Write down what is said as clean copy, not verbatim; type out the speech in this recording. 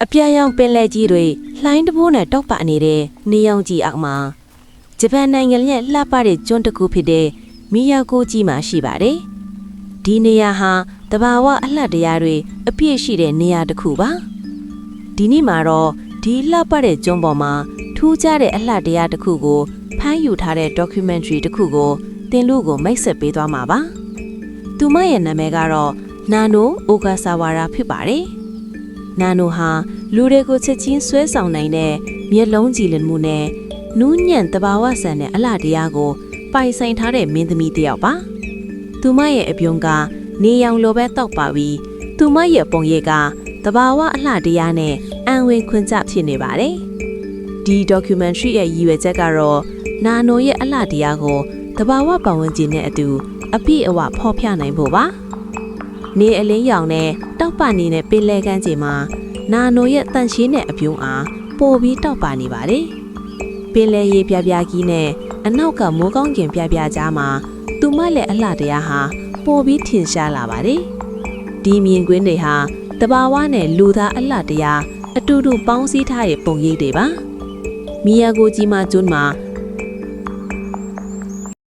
အပြာရောင်ပင်လယ်ကြီးတွေလှိုင်းတဘိုးနဲ့တောက်ပနေတဲ့နေရောင်ကြီးအောက်မှာဂျပန်နိုင်ငံရဲ့လှပတဲ့ကျွန်းတစ်ခုဖြစ်တဲ့မီယာကိုကြီးမှာရှိပါတယ်။ဒီနေရာဟာတဘာဝအလှတရားတွေအပြည့်ရှိတဲ့နေရာတစ်ခုပါ။ဒီနေ့မှာတော့ဒီလှပတဲ့ကျွန်းပေါ်မှာထူးခြားတဲ့အလှတရားတစ်ခုကိုဖမ်းယူထားတဲ့ documentary တစ်ခုကိုတင်လို့ကိုမိတ်ဆက်ပေးသွားမှာပါ။သူမရဲ့နာမည်ကတော့နာနိုအိုဂါဆာဝါရာဖြစ်ပါတယ်။နာနိုဟာလူတွေကိုချက်ချင်းဆွဲဆောင်နိုင်တဲ့မျက်လုံးကြည်လင်မှုနဲ့နူးညံ့တဘာဝဆန်တဲ့အလှတရားကိုပိုင်ဆိုင်ထားတဲ့မင်းသမီးတစ်ယောက်ပါ။သူမရဲ့အပြုံးကနေရောင်လိုပဲတောက်ပါပြီးသူမရဲ့ပုံရိပ်ကတဘာဝအလှတရားနဲ့အံဝင်ခွင်ကျဖြစ်နေပါတယ်။ဒီ documentary ရဲ့ရည်ရွယ်ချက်ကတော့နာနိုရဲ့အလှတရားကိုတဘာဝပတ်ဝန်းကျင်နဲ့အတူအပြည့်အဝဖော်ပြနိုင်ဖို့ပါ။နေအလင်းရောင်နဲ့တောက်ပနေတဲ့ပင်လယ်ကမ်းခြေမှာနာနိုရဲ့တန့်ရှင်းတဲ့အပြုံးအားပိုပြီးတောက်ပနေပါတယ်။ပင်လယ်ရေပြပြကြီးနဲ့အနောက်ကမိုးကောင်းကင်ပြပြကြားမှာသူမရဲ့အလှတရားဟာပိုပြီးထင်ရှားလာပါတယ်။ဒီမြင်ကွင်းတွေဟာတဘာဝနဲ့လူသားအလှတရားအတူတူပေါင်းစည်းထားတဲ့ပုံရိပ်တွေပါ။မီယာကိုကြီးမှာကျွန်းမှာ